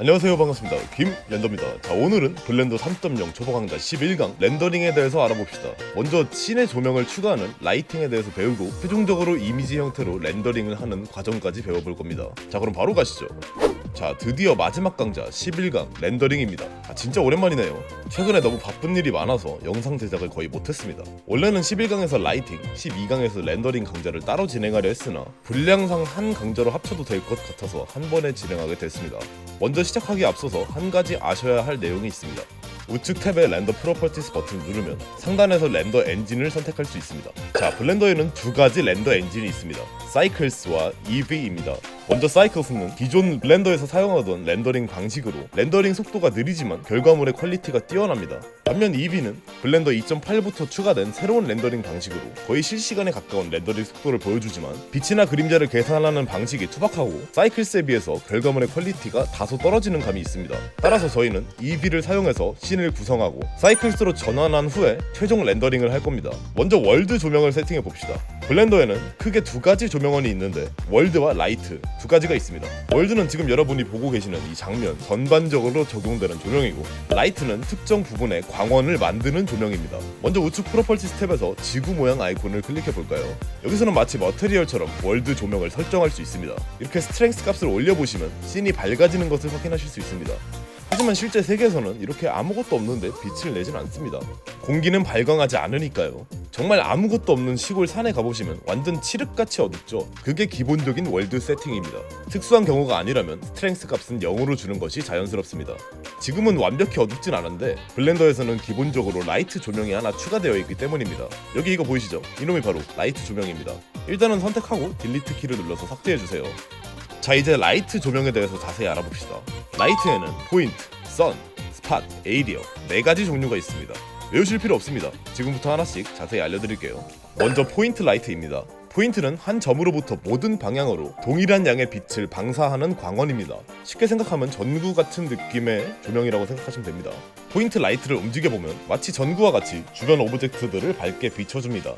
안녕하세요, 반갑습니다. 김렌더입니다. 자, 오늘은 블렌더 3.0 초보 강좌 11강 렌더링에 대해서 알아봅시다. 먼저 씬의 조명을 추가하는 라이팅에 대해서 배우고 최종적으로 이미지 형태로 렌더링을 하는 과정까지 배워볼 겁니다. 자, 그럼 바로 가시죠. 자, 드디어 마지막 강좌 11강 렌더링입니다. 진짜 오랜만이네요. 최근에 너무 바쁜 일이 많아서 영상 제작을 거의 못했습니다. 원래는 11강에서 라이팅, 12강에서 렌더링 강좌를 따로 진행하려 했으나 분량상 한 강좌로 합쳐도 될 것 같아서 한 번에 진행하게 됐습니다. 먼저 시작하기에 앞서서 한 가지 아셔야 할 내용이 있습니다. 우측 탭의 렌더 프로퍼티스 버튼을 누르면 상단에서 렌더 엔진을 선택할 수 있습니다. 자, 블렌더에는 두 가지 렌더 엔진이 있습니다. 사이클스와 EV입니다. 먼저 사이클스는 기존 블렌더에서 사용하던 렌더링 방식으로 렌더링 속도가 느리지만 결과물의 퀄리티가 뛰어납니다. 반면 EV는 블렌더 2.8부터 추가된 새로운 렌더링 방식으로 거의 실시간에 가까운 렌더링 속도를 보여주지만 빛이나 그림자를 계산하는 방식이 투박하고 사이클스에 비해서 결과물의 퀄리티가 다소 떨어지는 감이 있습니다. 따라서 저희는 EV를 사용해서 씬을 구성하고 사이클스로 전환한 후에 최종 렌더링을 할 겁니다. 먼저 월드 조명을 세팅해 봅시다. 블렌더에는 크게 두 가지 조명원이 있는데 월드와 라이트 두 가지가 있습니다. 월드는 지금 여러분이 보고 계시는 이 장면 전반적으로 적용되는 조명이고, 라이트는 특정 부분에 광원을 만드는 조명입니다. 먼저 우측 프로퍼티스 탭에서 지구 모양 아이콘을 클릭해 볼까요? 여기서는 마치 머테리얼처럼 월드 조명을 설정할 수 있습니다. 이렇게 스트렝스 값을 올려보시면 씬이 밝아지는 것을 확인하실 수 있습니다. 하지만 실제 세계에서는 이렇게 아무것도 없는데 빛을 내진 않습니다. 공기는 발광하지 않으니까요. 정말 아무것도 없는 시골 산에 가보시면 완전 칠흑같이 어둡죠. 그게 기본적인 월드 세팅입니다. 특수한 경우가 아니라면 스트렝스 값은 0으로 주는 것이 자연스럽습니다. 지금은 완벽히 어둡진 않은데 블렌더에서는 기본적으로 라이트 조명이 하나 추가되어 있기 때문입니다. 여기 이거 보이시죠? 이놈이 바로 라이트 조명입니다. 일단은 선택하고 딜리트 키를 눌러서 삭제해주세요. 자, 이제 라이트 조명에 대해서 자세히 알아봅시다. 라이트에는 포인트, 선, 스팟, 에이리어 4가지 종류가 있습니다. 외우실 필요 없습니다. 지금부터 하나씩 자세히 알려드릴게요. 먼저 포인트 라이트입니다. 포인트는 한 점으로부터 모든 방향으로 동일한 양의 빛을 방사하는 광원입니다. 쉽게 생각하면 전구 같은 느낌의 조명이라고 생각하시면 됩니다. 포인트 라이트를 움직여보면 마치 전구와 같이 주변 오브젝트들을 밝게 비춰줍니다.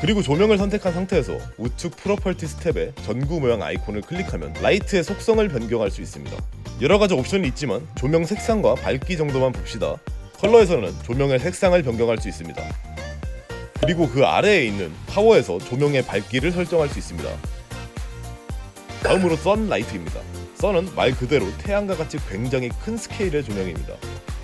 그리고 조명을 선택한 상태에서 우측 프로퍼티스 탭에 전구 모양 아이콘을 클릭하면 라이트의 속성을 변경할 수 있습니다. 여러가지 옵션이 있지만 조명 색상과 밝기 정도만 봅시다. 컬러에서는 조명의 색상을 변경할 수 있습니다. 그리고 그 아래에 있는 파워에서 조명의 밝기를 설정할 수 있습니다. 다음으로 선라이트입니다. 선은 말 그대로 태양과 같이 굉장히 큰 스케일의 조명입니다.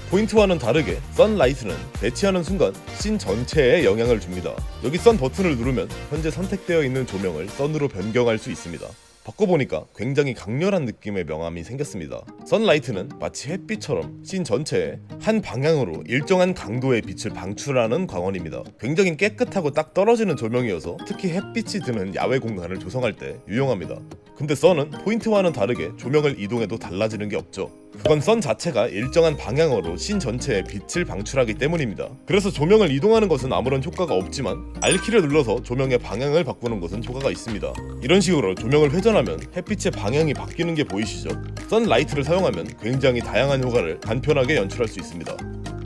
포인트와는 다르게 선라이트는 배치하는 순간 씬 전체에 영향을 줍니다. 여기 선 버튼을 누르면 현재 선택되어 있는 조명을 선으로 변경할 수 있습니다. 바꿔보니까 굉장히 강렬한 느낌의 명암이 생겼습니다. 선라이트는 마치 햇빛처럼 씬 전체에 한 방향으로 일정한 강도의 빛을 방출하는 광원입니다. 굉장히 깨끗하고 딱 떨어지는 조명이어서 특히 햇빛이 드는 야외 공간을 조성할 때 유용합니다. 근데 선은 포인트와는 다르게 조명을 이동해도 달라지는 게 없죠. 그건 선 자체가 일정한 방향으로 씬 전체에 빛을 방출하기 때문입니다. 그래서 조명을 이동하는 것은 아무런 효과가 없지만 R키를 눌러서 조명의 방향을 바꾸는 것은 효과가 있습니다. 이런 식으로 조명을 회전하면 햇빛의 방향이 바뀌는 게 보이시죠? 선라이트를 사용하면 굉장히 다양한 효과를 간편하게 연출할 수 있습니다.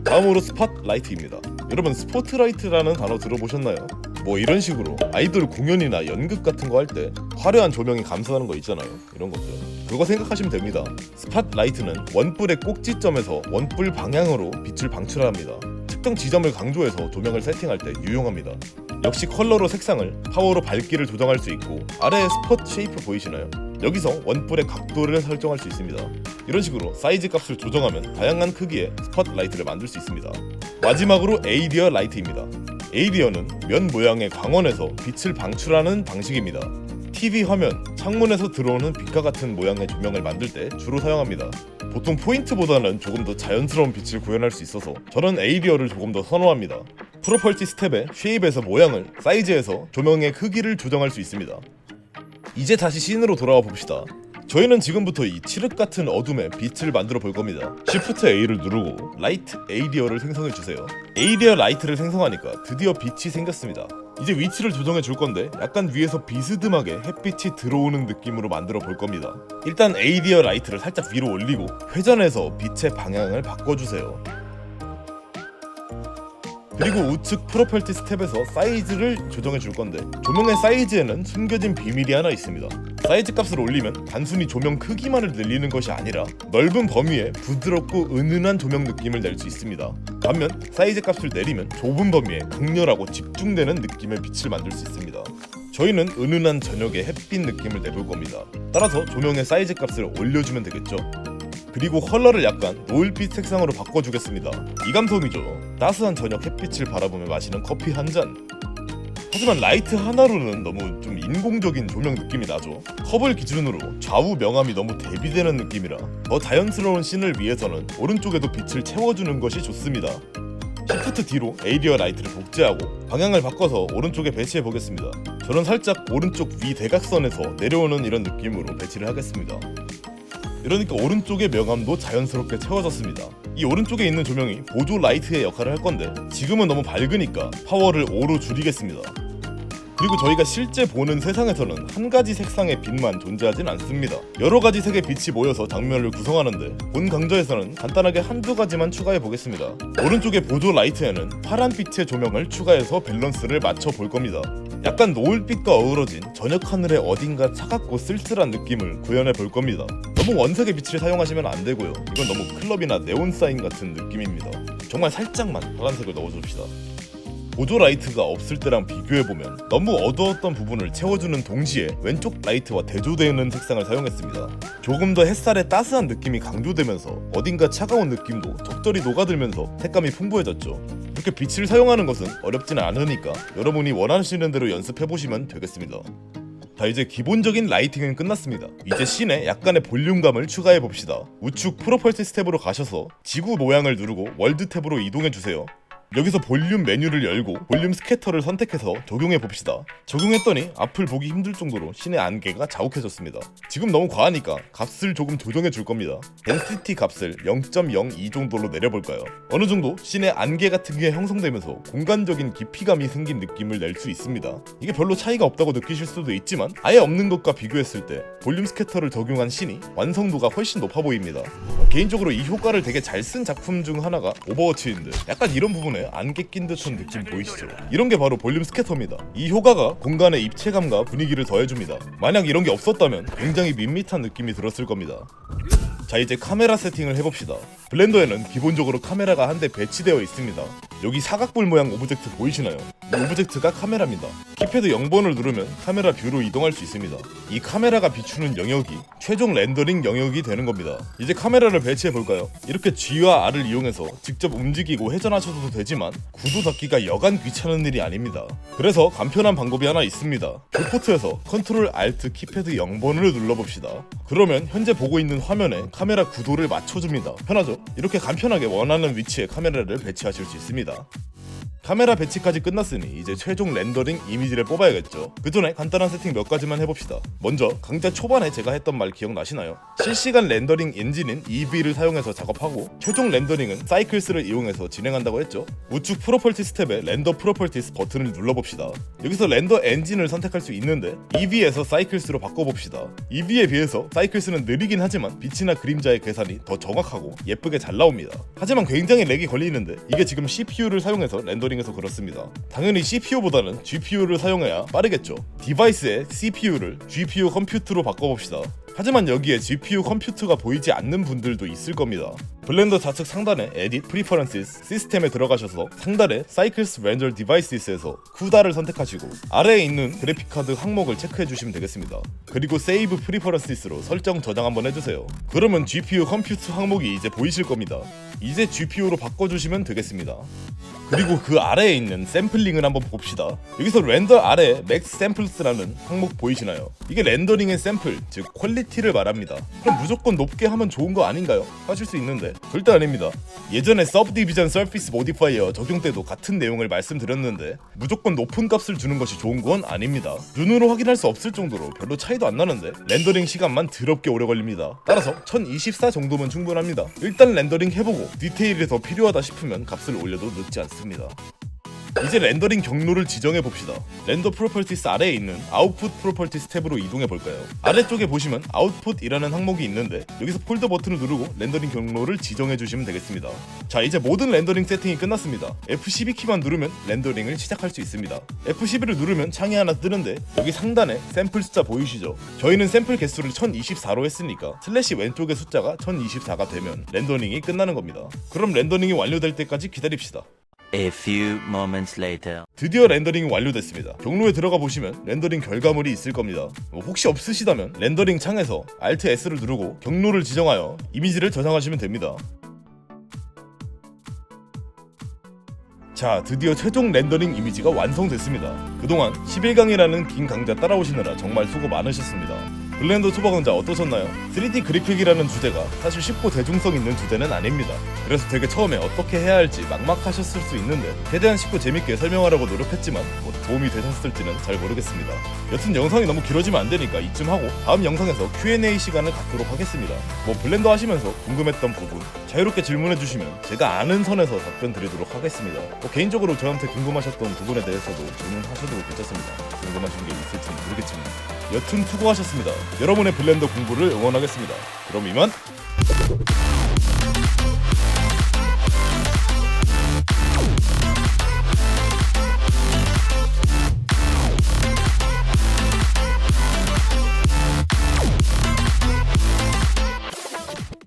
다음으로 스팟라이트입니다. 여러분, 스포트라이트라는 단어 들어보셨나요? 뭐 이런 식으로 아이돌 공연이나 연극 같은 거 할 때 화려한 조명이 감싸는 거 있잖아요. 이런 것들 그거 생각하시면 됩니다. 스팟라이트는 원뿔의 꼭지점에서 원뿔 방향으로 빛을 방출합니다. 특정 지점을 강조해서 조명을 세팅할 때 유용합니다. 역시 컬러로 색상을, 파워로 밝기를 조정할 수 있고, 아래에 스폿 쉐이프 보이시나요? 여기서 원뿔의 각도를 설정할 수 있습니다. 이런 식으로 사이즈 값을 조정하면 다양한 크기의 스팟라이트를 만들 수 있습니다. 마지막으로 에이리어 라이트입니다. 에이리어는 면 모양의 광원에서 빛을 방출하는 방식입니다. TV 화면, 창문에서 들어오는 빛과 같은 모양의 조명을 만들 때 주로 사용합니다. 보통 포인트보다는 조금 더 자연스러운 빛을 구현할 수 있어서 저는 에이리어를 조금 더 선호합니다. 프로퍼티스 탭에 쉐입에서 모양을, 사이즈에서 조명의 크기를 조정할 수 있습니다. 이제 다시 씬으로 돌아와 봅시다. 저희는 지금부터 이 칠흑 같은 어둠에 빛을 만들어 볼 겁니다. Shift A를 누르고 라이트 에이리어를 생성해 주세요. 에이리어 라이트를 생성하니까 드디어 빛이 생겼습니다. 이제 위치를 조정해 줄 건데 약간 위에서 비스듬하게 햇빛이 들어오는 느낌으로 만들어 볼 겁니다. 일단 에이리어 라이트를 살짝 위로 올리고 회전해서 빛의 방향을 바꿔주세요. 그리고 우측 프로퍼티스 탭에서 사이즈를 조정해 줄 건데 조명의 사이즈에는 숨겨진 비밀이 하나 있습니다. 사이즈 값을 올리면 단순히 조명 크기만을 늘리는 것이 아니라 넓은 범위에 부드럽고 은은한 조명 느낌을 낼 수 있습니다. 반면 사이즈 값을 내리면 좁은 범위에 강렬하고 집중되는 느낌의 빛을 만들 수 있습니다. 저희는 은은한 저녁의 햇빛 느낌을 내볼 겁니다. 따라서 조명의 사이즈 값을 올려주면 되겠죠. 그리고 컬러를 약간 노을빛 색상으로 바꿔주겠습니다. 이 감성이죠. 따스한 저녁 햇빛을 바라보며 마시는 커피 한 잔. 하지만 라이트 하나로는 너무 좀 인공적인 조명 느낌이 나죠. 컵을 기준으로 좌우 명암이 너무 대비되는 느낌이라 더 자연스러운 씬을 위해서는 오른쪽에도 빛을 채워주는 것이 좋습니다. 시프트 D로 에이리어 라이트를 복제하고 방향을 바꿔서 오른쪽에 배치해 보겠습니다. 저는 살짝 오른쪽 위 대각선에서 내려오는 이런 느낌으로 배치를 하겠습니다. 이러니까 오른쪽의 명암도 자연스럽게 채워졌습니다. 이 오른쪽에 있는 조명이 보조 라이트의 역할을 할 건데 지금은 너무 밝으니까 파워를 5로 줄이겠습니다. 그리고 저희가 실제 보는 세상에서는 한 가지 색상의 빛만 존재하진 않습니다. 여러 가지 색의 빛이 모여서 장면을 구성하는데 본 강좌에서는 간단하게 한두 가지만 추가해 보겠습니다. 오른쪽의 보조 라이트에는 파란빛의 조명을 추가해서 밸런스를 맞춰 볼 겁니다. 약간 노을빛과 어우러진 저녁 하늘의 어딘가 차갑고 쓸쓸한 느낌을 구현해 볼 겁니다. 너무 원색의 빛을 사용하시면 안 되고요. 이건 너무 클럽이나 네온 사인 같은 느낌입니다. 정말 살짝만 파란색을 넣어줍시다. 보조 라이트가 없을 때랑 비교해보면 너무 어두웠던 부분을 채워주는 동시에 왼쪽 라이트와 대조되는 색상을 사용했습니다. 조금 더 햇살의 따스한 느낌이 강조되면서 어딘가 차가운 느낌도 적절히 녹아들면서 색감이 풍부해졌죠. 이렇게 빛을 사용하는 것은 어렵지는 않으니까 여러분이 원하시는 대로 연습해보시면 되겠습니다. 자, 이제 기본적인 라이팅은 끝났습니다. 이제 씬에 약간의 볼륨감을 추가해봅시다. 우측 프로퍼티스 탭으로 가셔서 지구 모양을 누르고 월드 탭으로 이동해주세요. 여기서 볼륨 메뉴를 열고 볼륨 스캐터를 선택해서 적용해봅시다. 적용했더니 앞을 보기 힘들 정도로 씬의 안개가 자욱해졌습니다. 지금 너무 과하니까 값을 조금 조정해줄 겁니다. 덴시티 값을 0.02 정도로 내려볼까요? 어느 정도 씬의 안개 같은 게 형성되면서 공간적인 깊이감이 생긴 느낌을 낼 수 있습니다. 이게 별로 차이가 없다고 느끼실 수도 있지만 아예 없는 것과 비교했을 때 볼륨 스캐터를 적용한 씬이 완성도가 훨씬 높아 보입니다. 개인적으로 이 효과를 되게 잘 쓴 작품 중 하나가 오버워치인데 약간 이런 부분에 안개 낀 듯한 느낌 보이시죠? 이런 게 바로 볼륨 스캐터입니다. 이 효과가 공간에 입체감과 분위기를 더해줍니다. 만약 이런 게 없었다면 굉장히 밋밋한 느낌이 들었을 겁니다. 자, 이제 카메라 세팅을 해봅시다. 블렌더에는 기본적으로 카메라가 한 대 배치되어 있습니다. 여기 사각볼 모양 오브젝트 보이시나요? 이 오브젝트가 카메라입니다. 키패드 0번을 누르면 카메라 뷰로 이동할 수 있습니다. 이 카메라가 비추는 영역이 최종 렌더링 영역이 되는 겁니다. 이제 카메라를 배치해 볼까요? 이렇게 G와 R을 이용해서 직접 움직이고 회전하셔도 되지만 구도 잡기가 여간 귀찮은 일이 아닙니다. 그래서 간편한 방법이 하나 있습니다. 그 포트에서 컨트롤 알트 키패드 0번을 눌러봅시다. 그러면 현재 보고 있는 화면에 카메라 구도를 맞춰줍니다. 편하죠? 이렇게 간편하게 원하는 위치에 카메라를 배치하실 수 있습니다. 카메라 배치까지 끝났으니 이제 최종 렌더링 이미지를 뽑아야겠죠. 그 전에 간단한 세팅 몇 가지만 해봅시다. 먼저 강좌 초반에 제가 했던 말 기억나시나요? 실시간 렌더링 엔진인 EV를 사용해서 작업하고 최종 렌더링은 사이클스를 이용해서 진행한다고 했죠. 우측 프로퍼티스 탭에 렌더 프로퍼티스 버튼을 눌러봅시다. 여기서 렌더 엔진을 선택할 수 있는데 EV에서 사이클스로 바꿔봅시다. EV에 비해서 사이클스는 느리긴 하지만 빛이나 그림자의 계산이 더 정확하고 예쁘게 잘 나옵니다. 하지만 굉장히 렉이 걸리는데 이게 지금 CPU를 사용해서 렌더링해서 그렇습니다. 당연히 CPU보다는 GPU를 사용해야 빠르겠죠. 디바이스의 CPU를 GPU 컴퓨트로 바꿔봅시다. 하지만 여기에 GPU 컴퓨트가 보이지 않는 분들도 있을 겁니다. 블렌더 좌측 상단에 Edit Preferences 시스템에 들어가셔서 상단에 Cycles Render Devices에서 CUDA를 선택하시고 아래에 있는 그래픽카드 항목을 체크해 주시면 되겠습니다. 그리고 Save Preferences로 설정 저장 한번 해주세요. 그러면 GPU 컴퓨트 항목이 이제 보이실 겁니다. 이제 GPU로 바꿔주시면 되겠습니다. 그리고 그 아래에 있는 샘플링을 한번 봅시다. 여기서 렌더 아래에 Max Samples라는 항목 보이시나요? 이게 렌더링의 샘플, 즉 퀄리티를 말합니다. 그럼 무조건 높게 하면 좋은 거 아닌가요? 하실 수 있는데 절대 아닙니다. 예전에 Subdivision Surface Modifier 적용 때도 같은 내용을 말씀드렸는데 무조건 높은 값을 주는 것이 좋은 건 아닙니다. 눈으로 확인할 수 없을 정도로 별로 차이도 안 나는데 렌더링 시간만 더럽게 오래 걸립니다. 따라서 1024 정도면 충분합니다. 일단 렌더링 해보고 디테일이 더 필요하다 싶으면 값을 올려도 늦지 않습니다. 이제 렌더링 경로를 지정해 봅시다. 렌더 프로퍼티스 아래에 있는 아웃풋 프로퍼티스 탭으로 이동해 볼까요? 아래쪽에 보시면 아웃풋이라는 항목이 있는데 여기서 폴더 버튼을 누르고 렌더링 경로를 지정해 주시면 되겠습니다. 자, 이제 모든 렌더링 세팅이 끝났습니다. F12 키만 누르면 렌더링을 시작할 수 있습니다. F12를 누르면 창이 하나 뜨는데 여기 상단에 샘플 숫자 보이시죠? 저희는 샘플 개수를 1024로 했으니까 슬래시 왼쪽의 숫자가 1024가 되면 렌더링이 끝나는 겁니다. 그럼 렌더링이 완료될 때까지 기다립시다. A few moments later. 드디어 렌더링이 완료됐습니다. 경로에 들어가 보시면 렌더링 결과물이 있을 겁니다. 혹시 없으시다면 렌더링 창에서 Alt S를 누르고 경로를 지정하여 이미지를 저장하시면 됩니다. 자, 드디어 최종 렌더링 이미지가 완성됐습니다. 그동안 11강이라는 긴 강좌 따라오시느라 정말 수고 많으셨습니다. 블렌더 초보 강좌 어떠셨나요? 3D 그래픽이라는 주제가 사실 쉽고 대중성 있는 주제는 아닙니다. 그래서 되게 처음에 어떻게 해야 할지 막막하셨을 수 있는데 최대한 쉽고 재밌게 설명하려고 노력했지만 뭐 도움이 되셨을지는 잘 모르겠습니다. 여튼 영상이 너무 길어지면 안 되니까 이쯤 하고 다음 영상에서 Q&A 시간을 갖도록 하겠습니다. 뭐 블렌더 하시면서 궁금했던 부분 자유롭게 질문해 주시면 제가 아는 선에서 답변 드리도록 하겠습니다. 뭐 개인적으로 저한테 궁금하셨던 부분에 대해서도 질문하셔도 괜찮습니다. 궁금하신 게 있을지는 모르겠지만 여튼 수고하셨습니다. 여러분의 블렌더 공부를 응원하겠습니다. 그럼 이만.